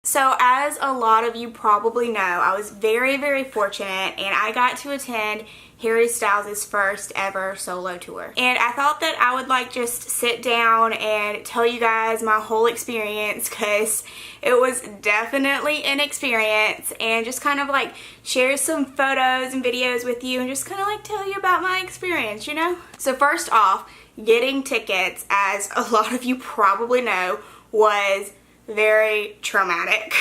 So as a lot of you probably know, I was very, very fortunate and I got to attend Harry Styles' first ever solo tour. And I thought that I would like just sit down and tell you guys my whole experience, because it was definitely an experience, and just kind of like share some photos and videos with you and just kind of like tell you about my experience, you know? So first off, getting tickets, as a lot of you probably know, was very traumatic.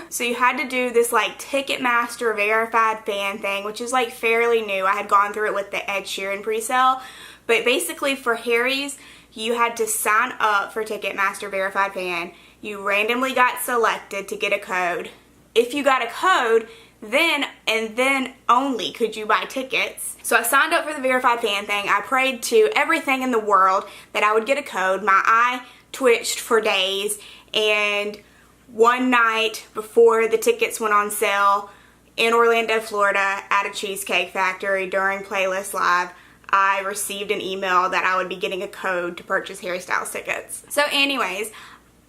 So you had to do this like Ticketmaster verified fan thing, which is like fairly new. I had gone through it with the Ed Sheeran pre-sale, but basically for Harry's, you had to sign up for Ticketmaster verified fan. You randomly got selected to get a code. If you got a code, then and then only could you buy tickets. So I signed up for the verified fan thing. I prayed to everything in the world that I would get a code. My eye twitched for days, and one night before the tickets went on sale in Orlando, Florida at a Cheesecake Factory during Playlist Live, I received an email that I would be getting a code to purchase Harry Styles tickets. So anyways,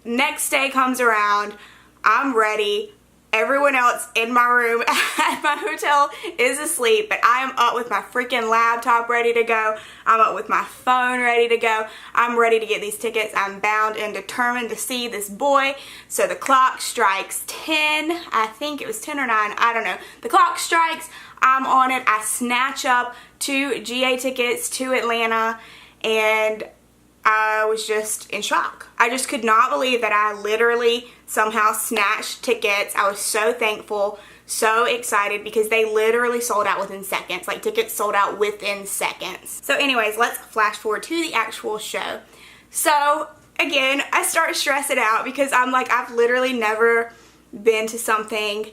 next day comes around, I'm ready. Everyone else in my room at my hotel is asleep, but I am up with my freaking laptop ready to go. I'm up with my phone ready to go. I'm ready to get these tickets. I'm bound and determined to see this boy. So the clock strikes 10. I think it was 10 or 9. I don't know. The clock strikes. I'm on it. I snatch up 2 GA tickets to Atlanta, and I was just in shock. I just could not believe that I literally somehow snatched tickets. I was so thankful, so excited, because they literally sold out within seconds. Like, tickets sold out within seconds. So anyways, let's flash forward to the actual show. So again, I start stressing out because I'm like, I've literally never been to something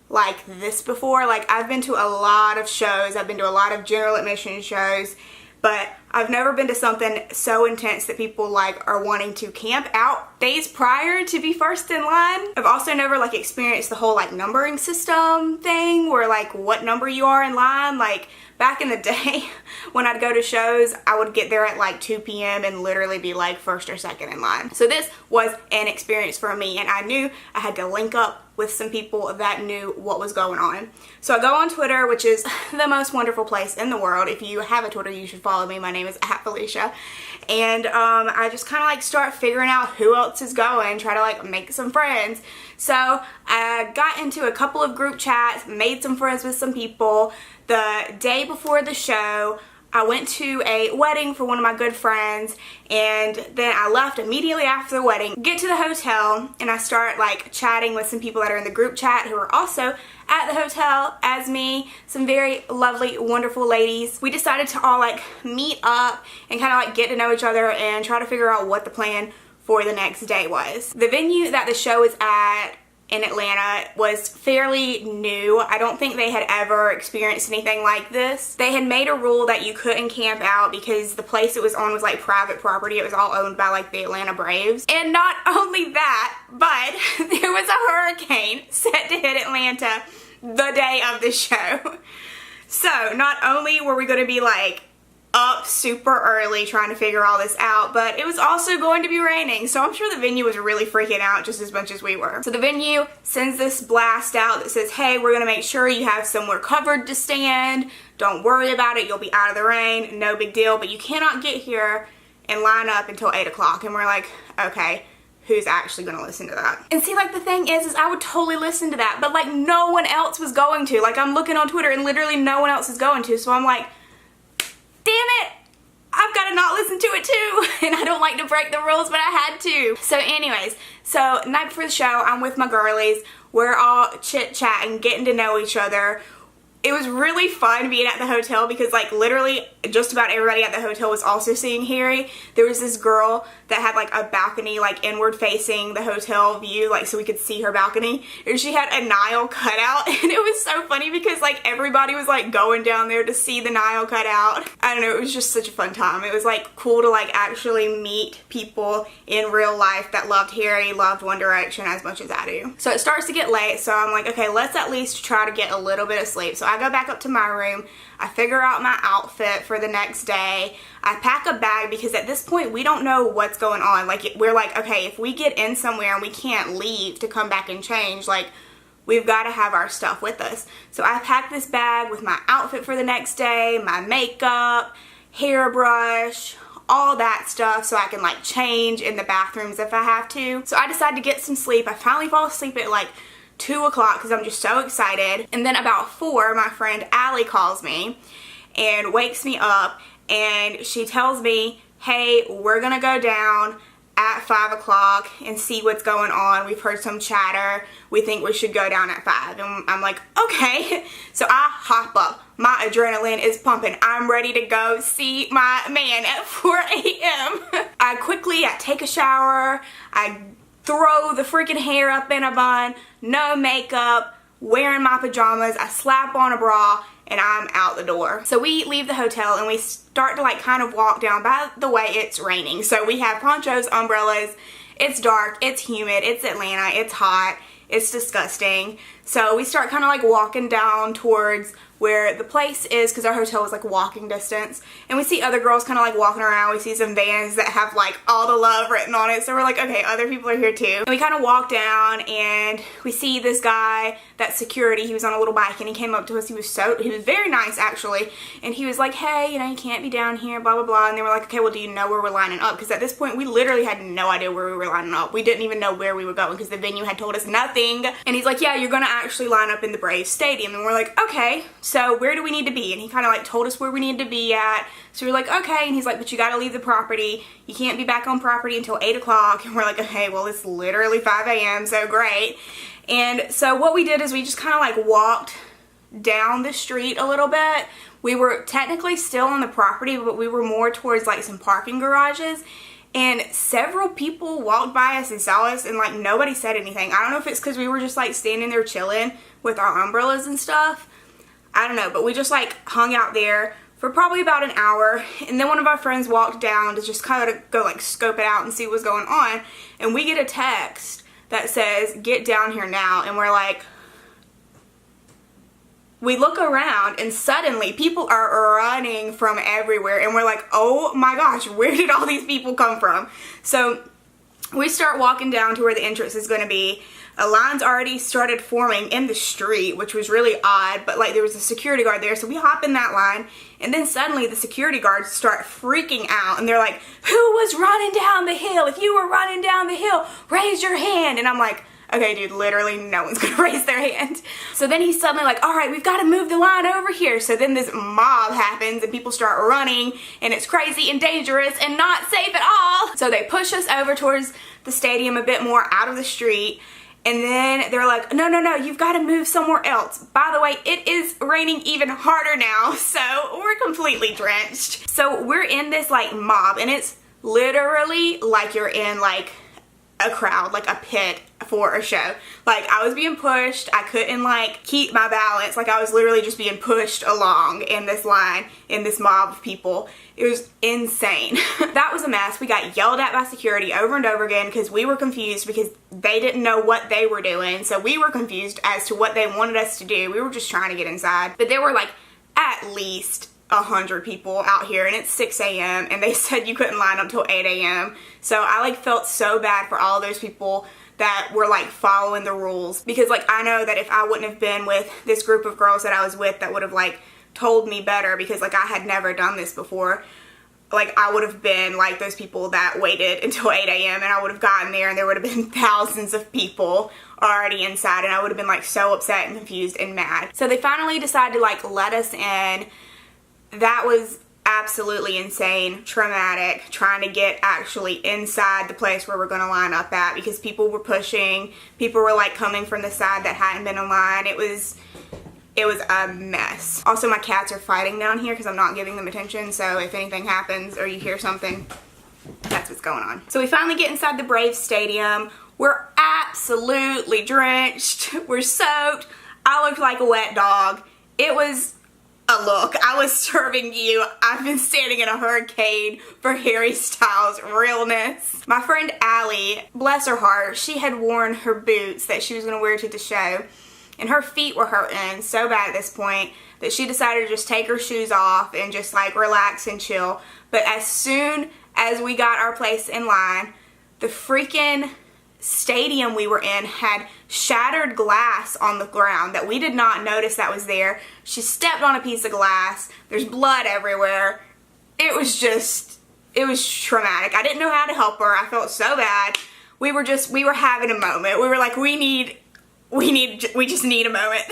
like this before. Like, I've been to a lot of shows. I've been to a lot of general admission shows, but I've never been to something so intense that people like are wanting to camp out days prior to be first in line. I've also never like experienced the whole like numbering system thing where like what number you are in line. Like back in the day when I'd go to shows, I would get there at like 2 p.m. and literally be like first or second in line. So this was an experience for me, and I knew I had to link up with some people that knew what was going on. So I go on Twitter, which is the most wonderful place in the world. If you have a Twitter, you should follow me. My name is @Felicia. And I just kind of like start figuring out who else is going, try to like make some friends. So I got into a couple of group chats, made some friends with some people. The day before the show, I went to a wedding for one of my good friends, and then I left immediately after the wedding. Get to the hotel, and I start like chatting with some people that are in the group chat who are also at the hotel as me. Some very lovely, wonderful ladies. We decided to all like meet up and kind of like get to know each other and try to figure out what the plan for the next day was. The venue that the show was at in Atlanta was fairly new. I don't think they had ever experienced anything like this. They had made a rule that you couldn't camp out because the place it was on was like private property. It was all owned by like the Atlanta Braves. And not only that, but there was a hurricane set to hit Atlanta the day of the show. So not only were we going to be like up super early trying to figure all this out, but it was also going to be raining, so I'm sure the venue was really freaking out just as much as we were. So the venue sends this blast out that says, hey, we're gonna make sure you have somewhere covered to stand, don't worry about it, you'll be out of the rain, no big deal, but you cannot get here and line up until 8 o'clock. And we're like, okay, who's actually gonna listen to that? And see, like, the thing is I would totally listen to that, but like no one else was going to. Like, I'm looking on Twitter and literally no one else is going to, so I'm like, damn it, I've got to not listen to it too. And I don't like to break the rules, but I had to. So anyways, so night before the show, I'm with my girlies. We're all chit-chatting, getting to know each other. It was really fun being at the hotel because like literally just about everybody at the hotel was also seeing Harry. There was this girl that had like a balcony like inward facing the hotel view, like so we could see her balcony, and she had a Niall cutout, and it was so funny because like everybody was like going down there to see the Niall cutout. I don't know, it was just such a fun time. It was like cool to like actually meet people in real life that loved Harry, loved One Direction as much as I do. So it starts to get late, so I'm like, okay, let's at least try to get a little bit of sleep. So I go back up to my room. I figure out my outfit for the next day. I pack a bag because at this point we don't know what's going on. Like, we're like, okay, if we get in somewhere and we can't leave to come back and change, like, we've got to have our stuff with us. So I packed this bag with my outfit for the next day, my makeup, hairbrush, all that stuff, so I can like change in the bathrooms if I have to. So I decided to get some sleep. I finally fall asleep at like 2 o'clock because I'm just so excited. And then about 4, my friend Allie calls me and wakes me up, and she tells me, hey, we're gonna go down at 5 o'clock and see what's going on. We've heard some chatter. We think we should go down at 5. And I'm like, okay. So I hop up. My adrenaline is pumping. I'm ready to go see my man at 4 a.m. I take a shower. I throw the freaking hair up in a bun, no makeup, wearing my pajamas. I slap on a bra and I'm out the door. So we leave the hotel and we start to like kind of walk down. By the way, it's raining. So we have ponchos, umbrellas. It's dark, it's humid, it's Atlanta, it's hot, it's disgusting. So we start kind of like walking down towards where the place is, because our hotel was like walking distance, and we see other girls kind of like walking around. We see some vans that have like all the love written on it, so we're like, okay, other people are here too. And we kind of walk down and we see this guy, that security. He was on a little bike and he came up to us. He was very nice actually, and he was like, hey, you know, you can't be down here, blah blah blah. And they were like, okay, well, do you know where we're lining up? Because at this point we literally had no idea where we were lining up. We didn't even know where we were going because the venue had told us nothing. And he's like, yeah, you're gonna actually line up in the Braves Stadium. And we're like, okay, so where do we need to be? And he kind of like told us where we needed to be at. So we're like, okay. And he's like, but you gotta leave the property. You can't be back on property until 8 o'clock. And we're like, okay, well, it's literally 5 a.m. so great. And so what we did is we just kind of like walked down the street a little bit. We were technically still on the property, but we were more towards like some parking garages. And several people walked by us and saw us, and like nobody said anything. I don't know if it's because we were just like standing there chilling with our umbrellas and stuff. I don't know, but we just like hung out there for probably about an hour. And then one of our friends walked down to just kind of go like scope it out and see what's going on. And we get a text that says, get down here now. And we're like, we look around and suddenly people are running from everywhere, and we're like, oh my gosh, where did all these people come from? So we start walking down to where the entrance is going to be. A line's already started forming in the street, which was really odd, but like there was a security guard there, so we hop in that line, and then suddenly the security guards start freaking out, and they're like, who was running down the hill? If you were running down the hill, raise your hand. And I'm like, okay, dude, literally no one's gonna raise their hand. So then he's suddenly like, all right, we've got to move the line over here. So then this mob happens and people start running, and it's crazy and dangerous and not safe at all. So they push us over towards the stadium a bit more out of the street. And then they're like, no, no, no, you've got to move somewhere else. By the way, it is raining even harder now, so we're completely drenched. So we're in this like mob, and it's literally like you're in like a crowd, like a pit for a show. Like I was being pushed. I couldn't like keep my balance. Like I was literally just being pushed along in this line, in this mob of people. It was insane. That was a mess. We got yelled at by security over and over again because we were confused because they didn't know what they were doing. So we were confused as to what they wanted us to do. We were just trying to get inside. But there were like at least 100 people out here, and it's 6 a.m. and they said you couldn't line up till 8 a.m. So I like felt so bad for all those people that were like following the rules, because like I know that if I wouldn't have been with this group of girls that I was with that would have like told me better, because like I had never done this before, like I would have been like those people that waited until 8 a.m. and I would have gotten there and there would have been thousands of people already inside, and I would have been like so upset and confused and mad. So they finally decided to like let us in. That was absolutely insane, traumatic, trying to get actually inside the place where we're going to line up at, because people were pushing, people were like coming from the side that hadn't been in line. It was a mess. Also, my cats are fighting down here because I'm not giving them attention, so if anything happens or you hear something, that's what's going on. So we finally get inside the Braves Stadium. We're absolutely drenched. We're soaked. I looked like a wet dog. It was a look. I was serving you. I've been standing in a hurricane for Harry Styles realness. My friend Allie, bless her heart, she had worn her boots that she was going to wear to the show, and her feet were hurting so bad at this point that she decided to just take her shoes off and just like relax and chill. But as soon as we got our place in line, the freaking stadium we were in had shattered glass on the ground that we did not notice that was there. She stepped on a piece of glass. There's blood everywhere. It was traumatic. I didn't know how to help her. I felt so bad. We were having a moment. We were like, we just need a moment.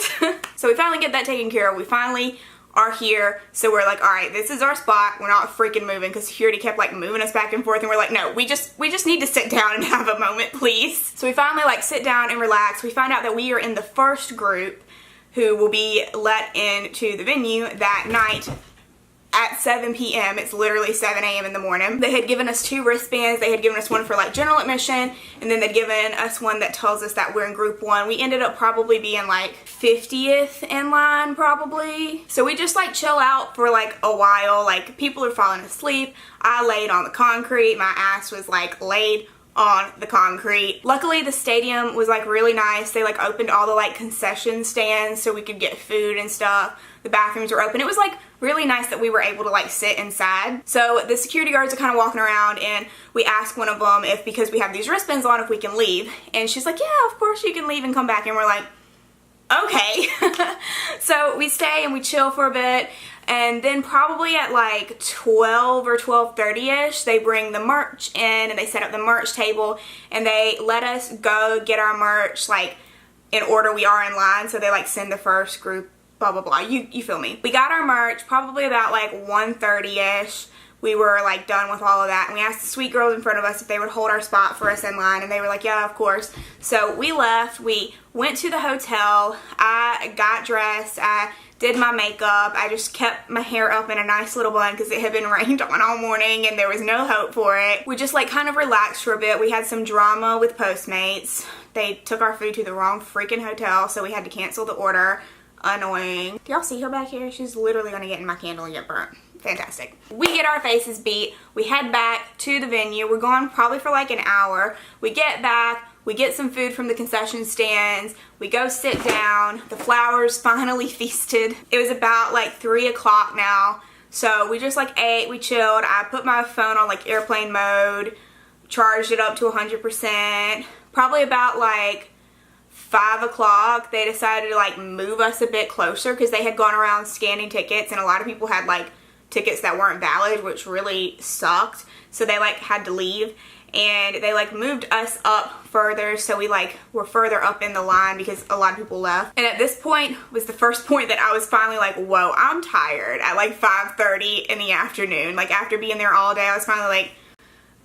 So we finally get that taken care of. We finally are here. So we're like, all right, this is our spot. We're not freaking moving, because security kept like moving us back and forth, and we're like, no, we just need to sit down and have a moment, please. So we finally like sit down and relax. We find out that we are in the first group who will be let into the venue that night at 7 p.m. It's literally 7 a.m. in the morning. They had given us 2 wristbands. They had given us one for like general admission, and then they'd given us one that tells us that we're in group 1. We ended up probably being like 50th in line probably. So we just like chill out for like a while. Like people are falling asleep. I laid on the concrete. My ass was like laid on the concrete. Luckily the stadium was like really nice. They like opened all the like concession stands so we could get food and stuff. The bathrooms were open. It was like really nice that we were able to like sit inside. So the security guards are kind of walking around, and we asked one of them if, because we have these wristbands on, if we can leave. And she's like, yeah, of course you can leave and come back. And we're like, okay. So we stay and we chill for a bit. And then probably at like 12 or 12:30ish, they bring the merch in and they set up the merch table, and they let us go get our merch like in order we are in line. So they like send the first group, blah blah blah, you feel me. We got our merch probably about like 1:30ish. We were like done with all of that, and we asked the sweet girls in front of us if they would hold our spot for us in line, and they were like, yeah, of course. So we left. We went to the hotel. I got dressed. I did my makeup. I just kept my hair up in a nice little bun because it had been rained on all morning and there was no hope for it. We just like kind of relaxed for a bit. We had some drama with Postmates. They took our food to the wrong freaking hotel, so we had to cancel the order. Annoying. Do y'all see her back here? She's literally gonna get in my candle and get burnt. Fantastic. We get our faces beat. We head back to the venue. We're gone probably for like an hour. We get back. We get some food from the concession stands. We go sit down. The Flowers finally feasted. It was about like 3 o'clock now. So we just like ate, we chilled. I put my phone on like airplane mode, charged it up to 100%. Probably about like 5 o'clock, they decided to like move us a bit closer because they had gone around scanning tickets, and a lot of people had like tickets that weren't valid, which really sucked. So they like had to leave, and they like moved us up further, so we like were further up in the line because a lot of people left. And at this point was the first point that I was finally like, whoa, I'm tired at like 5:30 in the afternoon. Like after being there all day, I was finally like,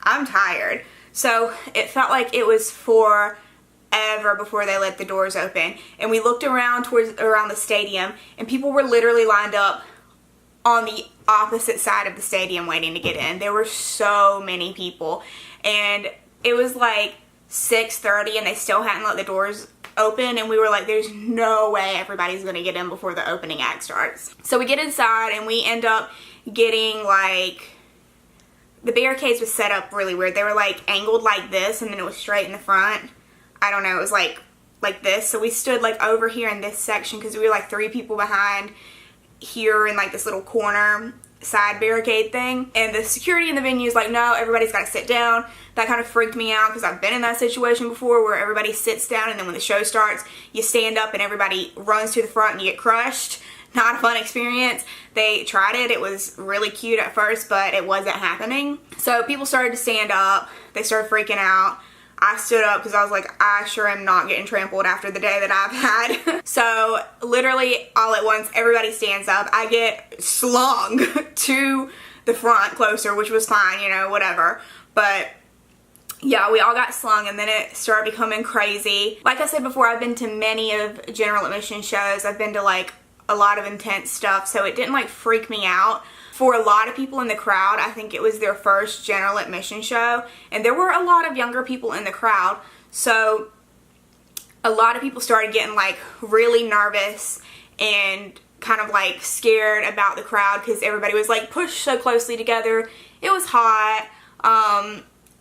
I'm tired. So it felt like it was forever before they let the doors open, and we looked around around the stadium, and people were literally lined up on the opposite side of the stadium waiting to get in. There were so many people, and it was like 6:30 and they still hadn't let the doors open, and we were like, there's no way everybody's gonna get in before the opening act starts. So we get inside and we end up getting like, the barricades was set up really weird. They were like angled like this, and then it was straight in the front. I don't know, it was like this. So we stood like over here in this section because we were like 3 people behind here in like this little corner side barricade thing. And the security in the venue is like, no, everybody's got to sit down. That kind of freaked me out because I've been in that situation before where everybody sits down, and then when the show starts, you stand up and everybody runs to the front and you get crushed. Not a fun experience. They tried it. It was really cute at first, but it wasn't happening. So people started to stand up. They started freaking out. I stood up because I was like, I sure am not getting trampled after the day that I've had. So literally all at once, everybody stands up. I get slung to the front closer, which was fine, you know, whatever. But yeah, we all got slung, and then it started becoming crazy. Like I said before, I've been to many of general admission shows. I've been to like a lot of intense stuff, so it didn't like freak me out. For a lot of people in the crowd, I think it was their first general admission show, and there were a lot of younger people in the crowd, so a lot of people started getting like really nervous and kind of like scared about the crowd because everybody was like pushed so closely together. It was hot.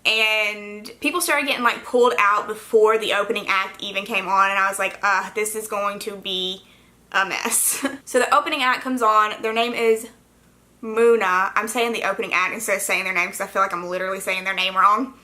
and people started getting like pulled out before the opening act even came on, and I was like, this is going to be a mess. So the opening act comes on. Their name is Muna. I'm saying the opening act instead of saying their name because I feel like I'm literally saying their name wrong.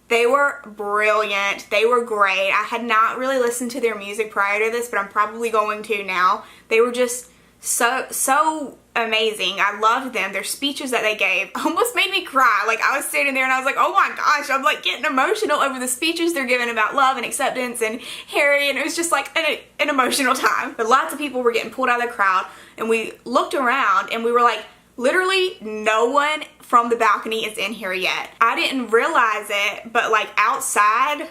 They were brilliant. They were great. I had not really listened to their music prior to this, but I'm probably going to now. They were just so amazing. I loved them. Their speeches that they gave almost made me cry. Like, I was sitting there and I was like, oh my gosh, I'm like getting emotional over the speeches they're giving about love and acceptance and Harry, and it was just like an emotional time. But lots of people were getting pulled out of the crowd, and we looked around and we were like, literally no one from the balcony is in here yet. I didn't realize it, but like outside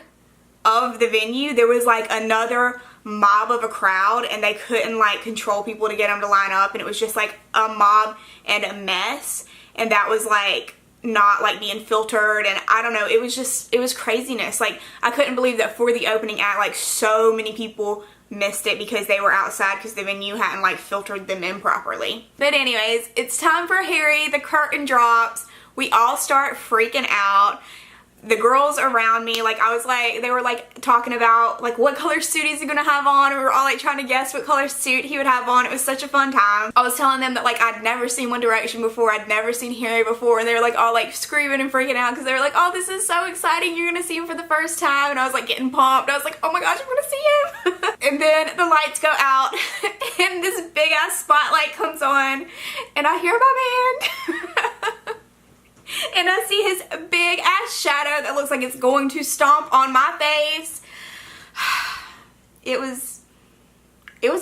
of the venue there was like another mob of a crowd, and they couldn't like control people to get them to line up, and it was just like a mob and a mess, and that was like not like being filtered, and I don't know, it was craziness. Like, I couldn't believe that for the opening act like so many people missed it because they were outside because the venue hadn't like filtered them in properly. But anyways, it's time for Harry. The curtain drops. We all start freaking out. The girls around me, like, I was like, they were like talking about like what color suit is he gonna have on, and we were all like trying to guess what color suit he would have on. It was such a fun time. I was telling them that like I'd never seen One Direction before, I'd never seen Harry before, and they were like all like screaming and freaking out because they were like, oh, this is so exciting, you're gonna see him for the first time. And I was like getting pumped. I was like, oh my gosh, I'm gonna see him. And then the lights go out and this big ass spotlight comes on, and I hear my man. And I see his big ass shadow that looks like it's going to stomp on my face. It was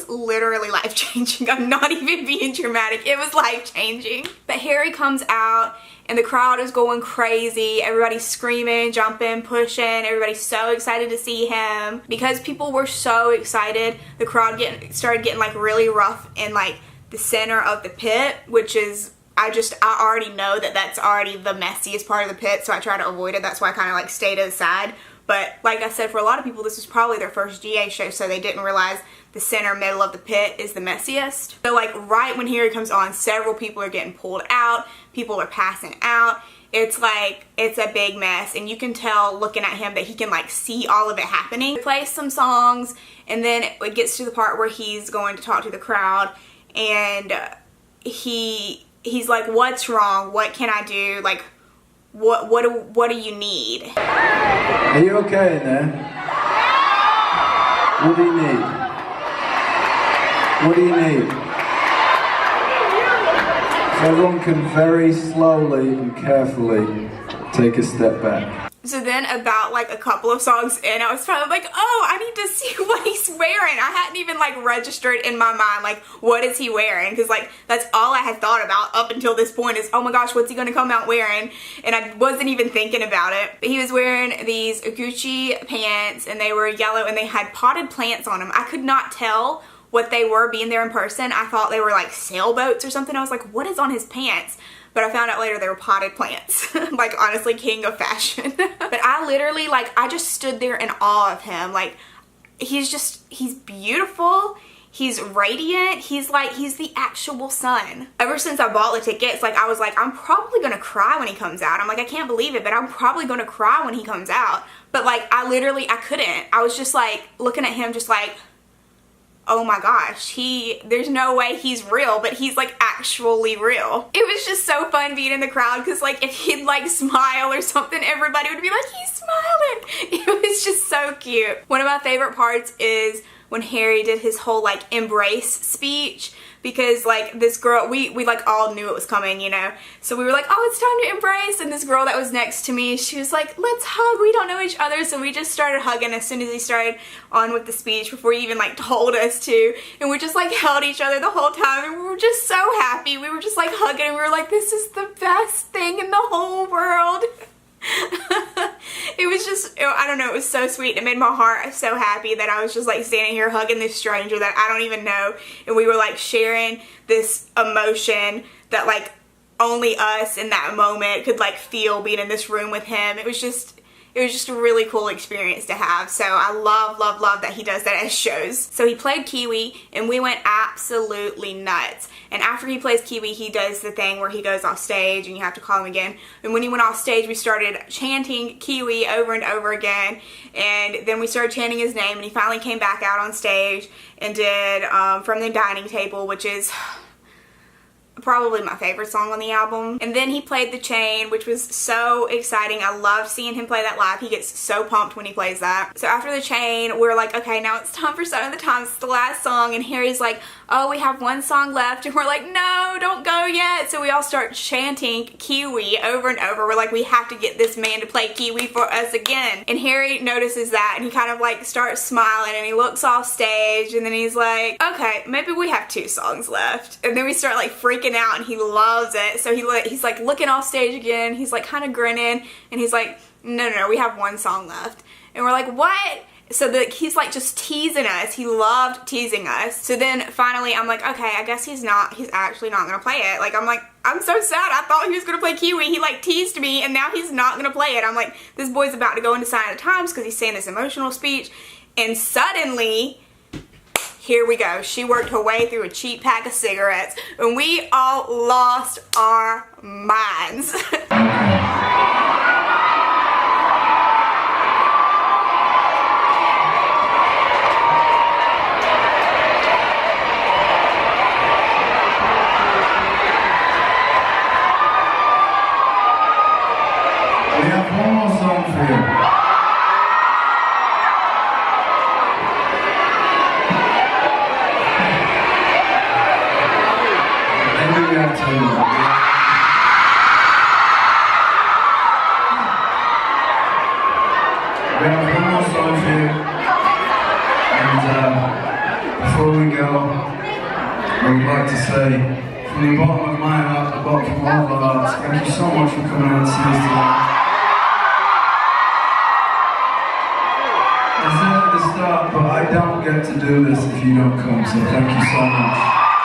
literally life-changing. I'm not even being dramatic. It was life-changing. But Harry comes out and the crowd is going crazy. Everybody's screaming, jumping, pushing. Everybody's so excited to see him. Because people were so excited, the crowd started getting like really rough in like the center of the pit, which is, I already know that that's already the messiest part of the pit, so I try to avoid it. That's why I kind of like stay to the side. But like I said, for a lot of people, this was probably their first GA show, so they didn't realize the center middle of the pit is the messiest. So like right when Harry comes on, several people are getting pulled out. People are passing out. It's like, it's a big mess, and you can tell looking at him that he can like see all of it happening. He plays some songs, and then it gets to the part where he's going to talk to the crowd, and he's like, what's wrong? What can I do? Like, what do you need? Are you okay in there? What do you need? What do you need? So everyone can very slowly and carefully take a step back. So then about like a couple of songs in, I was probably like, oh, I need to see what he's wearing. I hadn't even like registered in my mind, like, what is he wearing? Because like, that's all I had thought about up until this point is, oh my gosh, what's he gonna come out wearing? And I wasn't even thinking about it. But he was wearing these Gucci pants, and they were yellow, and they had potted plants on them. I could not tell what they were being there in person. I thought they were like sailboats or something. I was like, what is on his pants? But I found out later they were potted plants. Like, honestly, king of fashion. But I literally, like, I just stood there in awe of him. Like, he's beautiful. He's radiant. He's the actual sun. Ever since I bought the tickets, like, I was like, I'm probably gonna cry when he comes out. I'm like, I can't believe it, but I'm probably gonna cry when he comes out. But like, I couldn't. I was just like, looking at him just like, oh my gosh, there's no way he's real, but he's like actually real. It was just so fun being in the crowd, because like if he'd like smile or something, everybody would be like, he's smiling. It was just so cute. One of my favorite parts is when Harry did his whole like embrace speech, because like this girl, we like all knew it was coming, you know, so we were like, oh, it's time to embrace, and this girl that was next to me, she was like, let's hug, we don't know each other. So we just started hugging as soon as he started on with the speech, before he even like told us to, and we just like held each other the whole time, and we were just so happy. We were just like hugging, and we were like, this is the best thing in the whole world. It was just, I don't know, it was so sweet. It made my heart so happy that I was just like standing here hugging this stranger that I don't even know, and we were like sharing this emotion that like only us in that moment could like feel, being in this room with him. It was just, it was just a really cool experience to have. So I love, love, love that he does that at shows. So he played Kiwi and we went absolutely nuts. And after he plays Kiwi, he does the thing where he goes off stage and you have to call him again. And when he went off stage, we started chanting Kiwi over and over again. And then we started chanting his name, and he finally came back out on stage and did From the Dining Table, which is probably my favorite song on the album. And then he played The Chain, which was so exciting. I loved seeing him play that live. He gets so pumped when he plays that. So after The Chain, we're like, okay, now it's time for Sign of the Times. It's the last song. And Harry's like, oh, we have one song left. And we're like, no, don't go yet. So we all start chanting Kiwi over and over. We're like, we have to get this man to play Kiwi for us again. And Harry notices that, and he kind of like starts smiling, and he looks off stage, and then he's like, okay, maybe we have 2 songs left. And then we start like freaking out, and he loves it. So he's like looking off stage again. He's like kind of grinning, and he's like, no, we have 1 song left. And we're like, what? So he's like just teasing us. He loved teasing us. So then finally I'm like, okay, I guess he's actually not gonna play it. Like, I'm like, I'm so sad. I thought he was gonna play Kiwi. He like teased me, and now he's not gonna play it. I'm like, this boy's about to go into Sign of the Times because he's saying this emotional speech. And suddenly, here we go. She worked her way through a cheap pack of cigarettes, and we all lost our minds. We have one more song for you. Maybe we have 2 more. We have one more song for you. And before we go, I would like to say, from the bottom of my heart, the bottom of all of our hearts, thank you so much for coming out and seeing us tonight. I said at the start, but I don't get to do this if you don't come, so thank you so much.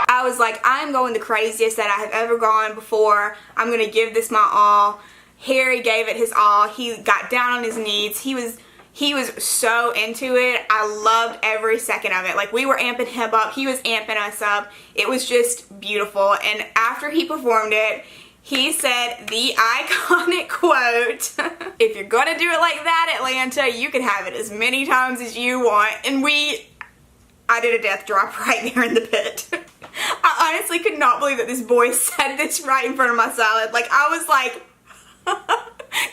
I was like, I'm going the craziest that I have ever gone before. I'm going to give this my all. Harry gave it his all. He got down on his knees. He was so into it. I loved every second of it. Like, we were amping him up. He was amping us up. It was just beautiful. And after he performed it, he said the iconic quote, if you're gonna do it like that, Atlanta, you can have it as many times as you want. And I did a death drop right there in the pit. I honestly could not believe that this boy said this right in front of my salad. Like, I was like,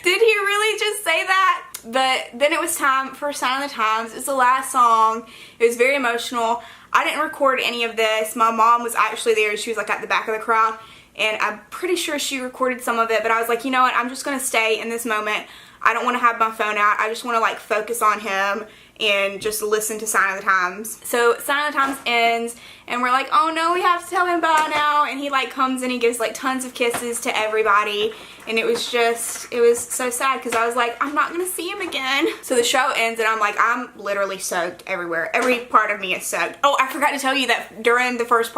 did he really just say that? But then it was time for Sign of the Times. It's the last song. It was very emotional. I didn't record any of this. My mom was actually there. She was like at the back of the crowd, and I'm pretty sure she recorded some of it, but I was like, you know what, I'm just gonna stay in this moment. I don't want to have my phone out. I just want to like focus on him and just listen to Sign of the Times. So Sign of the Times ends, and we're like, oh no, we have to tell him bye now. And he like comes and he gives like tons of kisses to everybody, and it was so sad because I was like, I'm not gonna see him again. So the show ends, and I'm like, I'm literally soaked everywhere. Every part of me is soaked. Oh, I forgot to tell you that during the first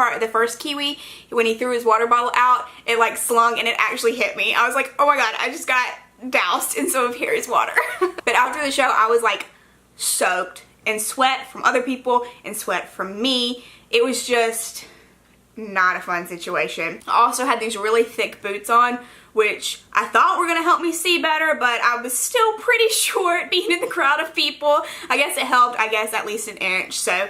Kiwi, when he threw his water bottle out, it like slung and it actually hit me. I was like, oh my god, I just got doused in some of Harry's water. But after the show, I was like soaked in sweat from other people and sweat from me. It was just not a fun situation. I also had these really thick boots on, which I thought were gonna help me see better, but I was still pretty short being in the crowd of people. I guess it helped, I guess, at least an inch, so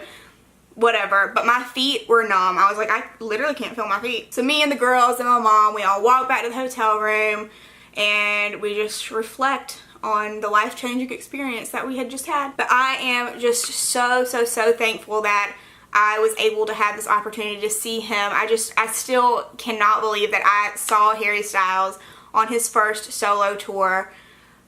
whatever. But my feet were numb. I was like, I literally can't feel my feet. So me and the girls and my mom, we all walked back to the hotel room, and we just reflect on the life-changing experience that we had just had. But I am just so thankful that I was able to have this opportunity to see him. I still cannot believe that I saw Harry Styles on his first solo tour.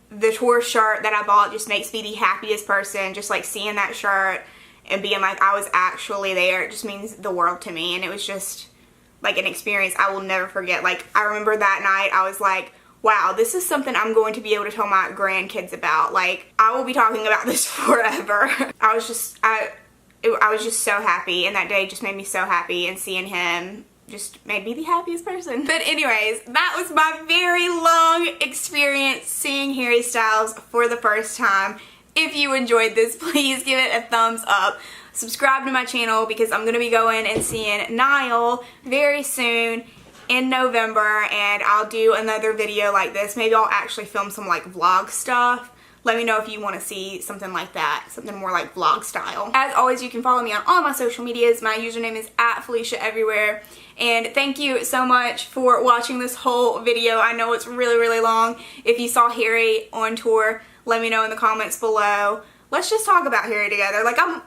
The tour shirt that I bought just makes me the happiest person. Just like seeing that shirt and being like, I was actually there, it just means the world to me. And it was just like an experience I will never forget. Like, I remember that night, I was like, wow, this is something I'm going to be able to tell my grandkids about. Like, I will be talking about this forever. I was just so happy, and that day just made me so happy, and seeing him just made me the happiest person. But anyways, that was my very long experience seeing Harry Styles for the first time. If you enjoyed this, please give it a thumbs up. Subscribe to my channel because I'm going to be going and seeing Niall very soon in November, and I'll do another video like this. Maybe I'll actually film some like vlog stuff. Let me know if you want to see something like that, something more like vlog style. As always, you can follow me on all my social medias. My username is @FeliciaEverywhere. And thank you so much for watching this whole video. I know it's really, really long. If you saw Harry on tour, let me know in the comments below. Let's just talk about Harry together. Like, I'm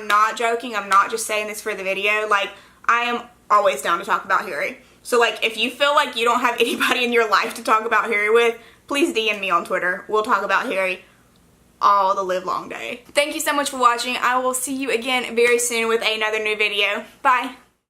not joking. I'm not just saying this for the video. Like, I am always down to talk about Harry. So, like, if you feel like you don't have anybody in your life to talk about Harry with, please DM me on Twitter. We'll talk about Harry all the live long day. Thank you so much for watching. I will see you again very soon with another new video. Bye.